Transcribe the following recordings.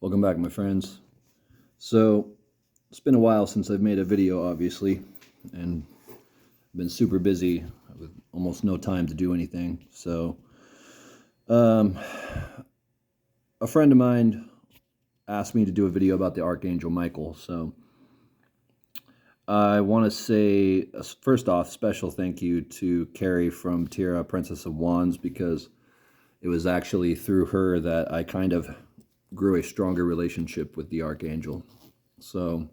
Welcome back, my friends. So, it's been a while since I've made a video, obviously, and I've been super busy with almost no time to do anything. So, a friend of mine asked me to do a video about the Archangel Michael. So, I want to say, first off, special thank you to Carrie from Tira, Princess of Wands, because it was actually through her that I kind of grew a stronger relationship with the Archangel. So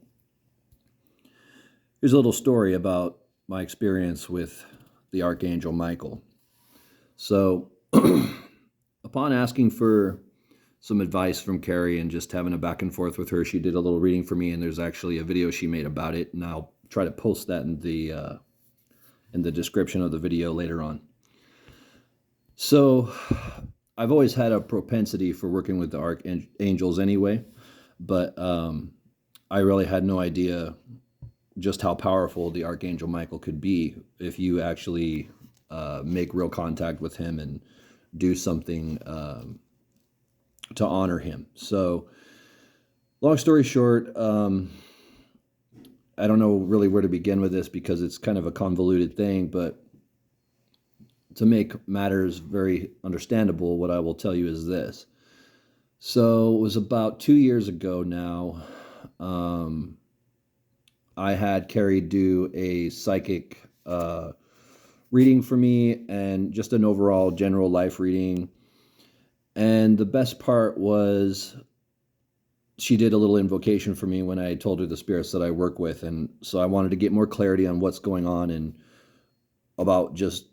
here's a little story about my experience with the Archangel Michael. So upon asking for some advice from Carrie and just having a back and forth with her, she did a little reading for me, and there's actually a video she made about it, and I'll try to post that in the description of the video later on. So I've always had a propensity for working with the archangels anyway, but I really had no idea just how powerful the Archangel Michael could be if you actually make real contact with him and do something to honor him. So long story short, I don't know really where to begin with this because it's kind of a convoluted thing, but to make matters very understandable, what I will tell you is this. So it was about 2 years ago now. I had Carrie do a psychic reading for me and just an overall general life reading. And the best part was she did a little invocation for me when I told her the spirits that I work with. And so I wanted to get more clarity on what's going on and about just,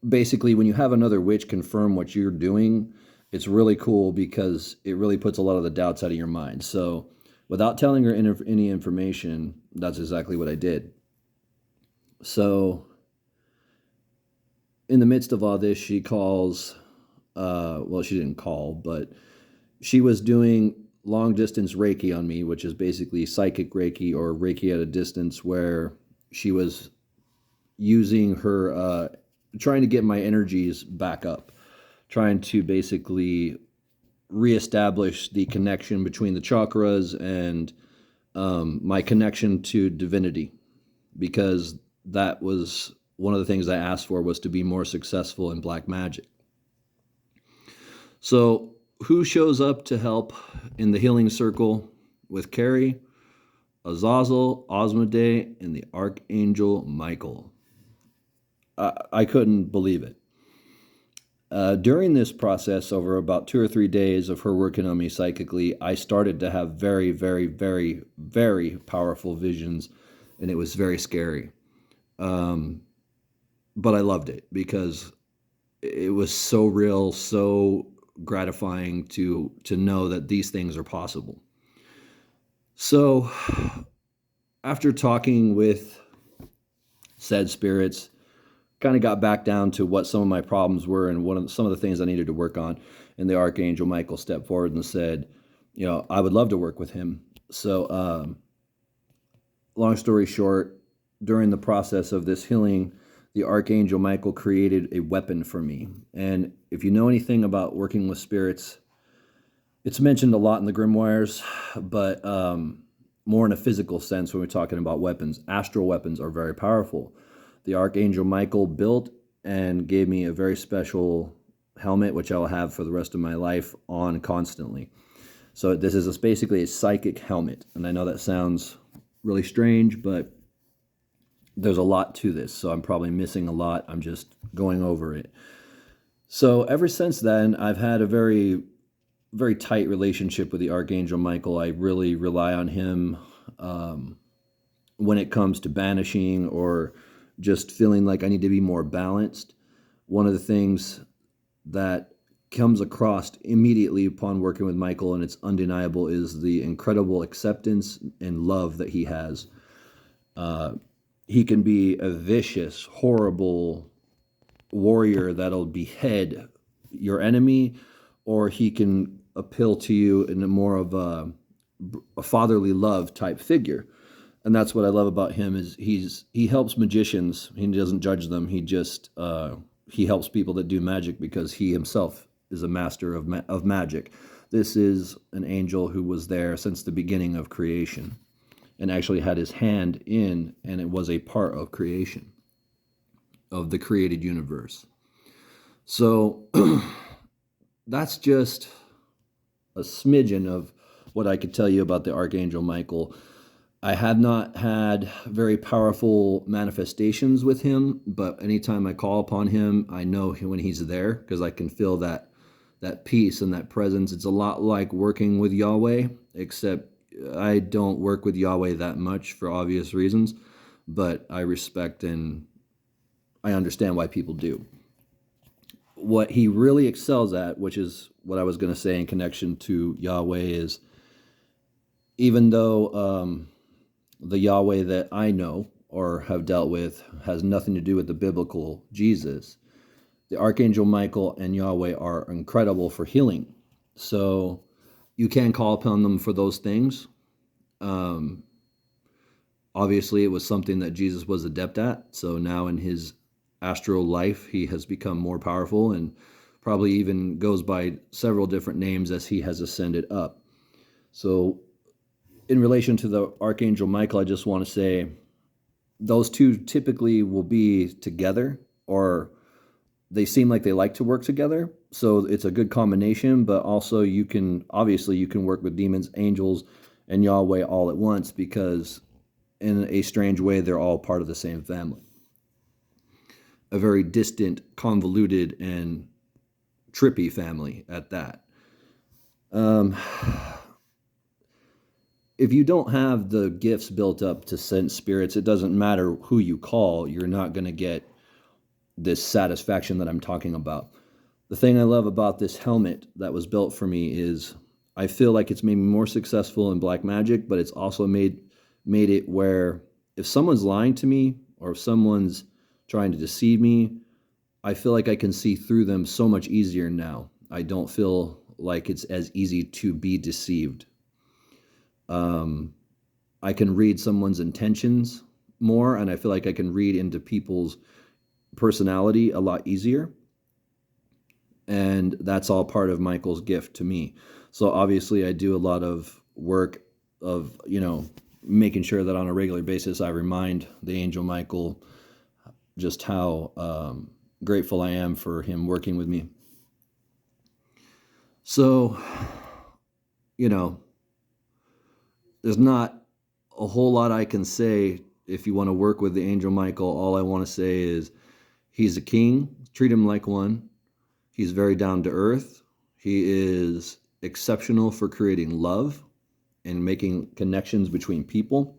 basically when you have another witch confirm what you're doing, it's really cool because it really puts a lot of the doubts out of your mind. So without telling her any information, that's exactly what I did. So in the midst of all this, she calls, well, she didn't call, but she was doing long distance Reiki on me, which is basically psychic Reiki or Reiki at a distance, where she was using her, trying to get my energies back up, trying to basically reestablish the connection between the chakras and my connection to divinity, because that was one of the things I asked for, was to be more successful in black magic. So who shows up to help in the healing circle with Carrie? Azazel, Osmodee, and the Archangel Michael. I couldn't believe it. During this process, over about 2 or 3 days of her working on me psychically, I started to have very, very, very, very powerful visions, and it was very scary. But I loved it because it was so real, so gratifying to know that these things are possible. So after talking with said spirits, kind of got back down to what some of my problems were and some of the things I needed to work on. And the Archangel Michael stepped forward and said, I would love to work with him. So long story short, during the process of this healing, the Archangel Michael created a weapon for me. And if you know anything about working with spirits, it's mentioned a lot in the grimoires, but more in a physical sense when we're talking about weapons. Astro weapons are very powerful. The Archangel Michael built and gave me a very special helmet, which I'll have for the rest of my life on constantly. So this is basically a psychic helmet. And I know that sounds really strange, but there's a lot to this. So I'm probably missing a lot. I'm just going over it. So ever since then, I've had a very, very tight relationship with the Archangel Michael. I really rely on him when it comes to banishing or just feeling like I need to be more balanced. One of the things that comes across immediately upon working with Michael, and it's undeniable, is the incredible acceptance and love that he has. He can be a vicious, horrible warrior that'll behead your enemy, or he can appeal to you in a more of a fatherly love type figure. And that's what I love about him, is he helps magicians. He doesn't judge them. He just he helps people that do magic because he himself is a master of magic. This is an angel who was there since the beginning of creation and actually had his hand in, and it was a part of creation, of the created universe. So that's just a smidgen of what I could tell you about the Archangel Michael. I have not had very powerful manifestations with him, but anytime I call upon him, I know when he's there because I can feel that peace and that presence. It's a lot like working with Yahweh, except I don't work with Yahweh that much for obvious reasons, but I respect and I understand why people do. What he really excels at, which is what I was going to say in connection to Yahweh, is even though the Yahweh that I know or have dealt with has nothing to do with the biblical Jesus, the Archangel Michael and Yahweh are incredible for healing. So you can call upon them for those things. Obviously, it was something that Jesus was adept at. So now in his astral life, he has become more powerful and probably even goes by several different names as he has ascended up. So in relation to the Archangel Michael, I just want to say those two typically will be together, or they seem like they like to work together. So it's a good combination, but also you can work with demons, angels, and Yahweh all at once because in a strange way, they're all part of the same family. A very distant, convoluted, and trippy family at that. If you don't have the gifts built up to sense spirits, it doesn't matter who you call, you're not going to get this satisfaction that I'm talking about. The thing I love about this helmet that was built for me is I feel like it's made me more successful in black magic, but it's also made it where if someone's lying to me or if someone's trying to deceive me, I feel like I can see through them so much easier now. I don't feel like it's as easy to be deceived. I can read someone's intentions more, and I feel like I can read into people's personality a lot easier. And that's all part of Michael's gift to me. So obviously I do a lot of work of, making sure that on a regular basis I remind the angel Michael just how grateful I am for him working with me. So, there's not a whole lot I can say if you want to work with the angel Michael. All I want to say is he's a king. Treat him like one. He's very down to earth. He is exceptional for creating love and making connections between people.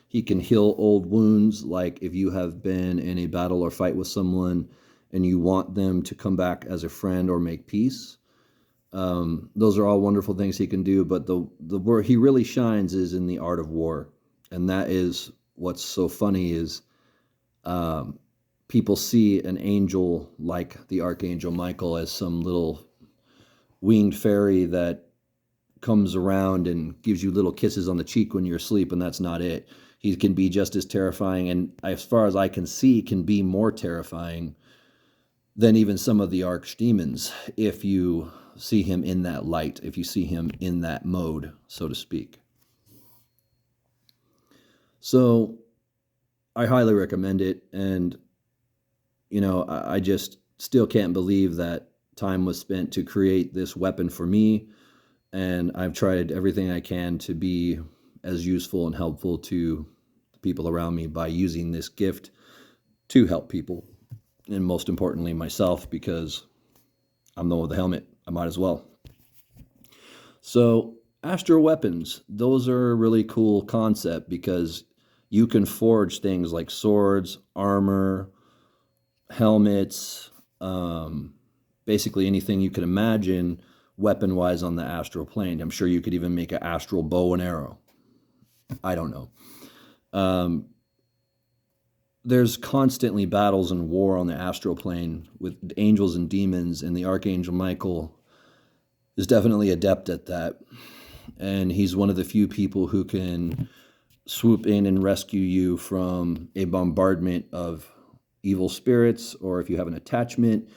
He can heal old wounds, like if you have been in a battle or fight with someone and you want them to come back as a friend or make peace. Those are all wonderful things he can do, but the where he really shines is in the art of war. And that is what's so funny is people see an angel like the Archangel Michael as some little winged fairy that comes around and gives you little kisses on the cheek when you're asleep, and that's not it. He can be just as terrifying, and as far as I can see, can be more terrifying than even some of the archdemons if you see him in that light, if you see him in that mode, so to speak. So I highly recommend it, and I just still can't believe that time was spent to create this weapon for me, and I've tried everything I can to be as useful and helpful to the people around me by using this gift to help people, and most importantly myself, because I'm the one with the helmet. I might as well. So Astro Weapons, those are a really cool concept because you can forge things like swords, armor, helmets, basically anything you could imagine weapon-wise on the astral plane. I'm sure you could even make an astral bow and arrow. I don't know. There's constantly battles and war on the astral plane with angels and demons, and the Archangel Michael is definitely adept at that. And he's one of the few people who can swoop in and rescue you from a bombardment of evil spirits, or if you have an attachment,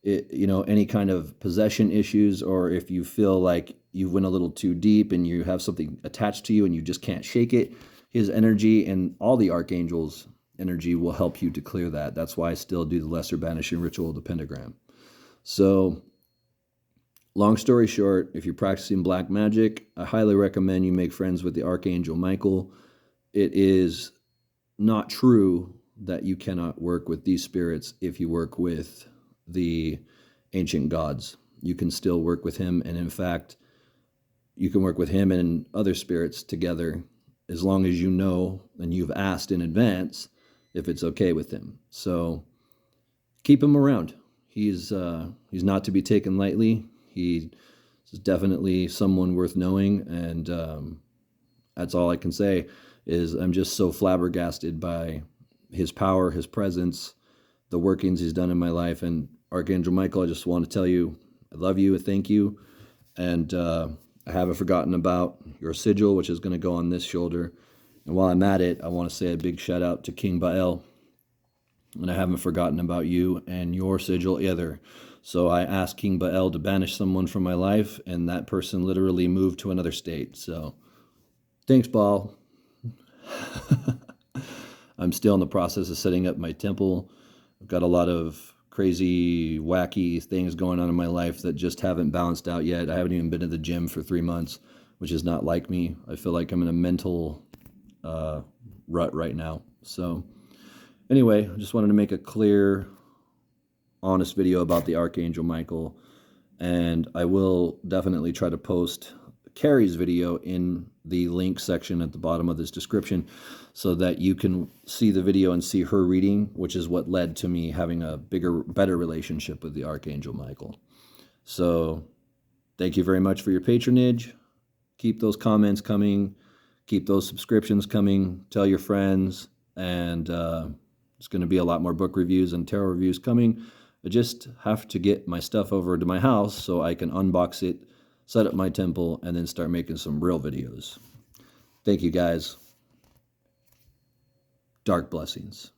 any kind of possession issues, or if you feel like you went a little too deep and you have something attached to you and you just can't shake it, his energy and all the archangels' energy will help you to clear that. That's why I still do the lesser banishing ritual of the pentagram. So, long story short, if you're practicing black magic, I highly recommend you make friends with the Archangel Michael. It is not true that you cannot work with these spirits if you work with the ancient gods. You can still work with him, and in fact, you can work with him and other spirits together as long as you know and you've asked in advance if it's okay with him. So keep him around. He's not to be taken lightly. He is definitely someone worth knowing, and that's all I can say. Is I'm just so flabbergasted by his power, his presence, the workings he's done in my life. And Archangel Michael, I just want to tell you, I love you, thank you, and I haven't forgotten about your sigil, which is going to go on this shoulder. And while I'm at it, I want to say a big shout out to King Bael. And I haven't forgotten about you and your sigil either. So I asked King Bael to banish someone from my life, and that person literally moved to another state. So thanks, Baal. I'm still in the process of setting up my temple. I've got a lot of crazy, wacky things going on in my life that just haven't balanced out yet. I haven't even been to the gym for 3 months, which is not like me. I feel like I'm in a mental rut right now. So anyway, I just wanted to make a clear, honest video about the Archangel Michael, and I will definitely try to post Carrie's video in the link section at the bottom of this description so that you can see the video and see her reading, which is what led to me having a better relationship with the Archangel Michael. So thank you very much for your patronage. Keep those comments coming. Keep those subscriptions coming. Tell your friends. And it's going to be a lot more book reviews and tarot reviews coming. I just have to get my stuff over to my house so I can unbox it, set up my temple, and then start making some real videos. Thank you, guys. Dark blessings.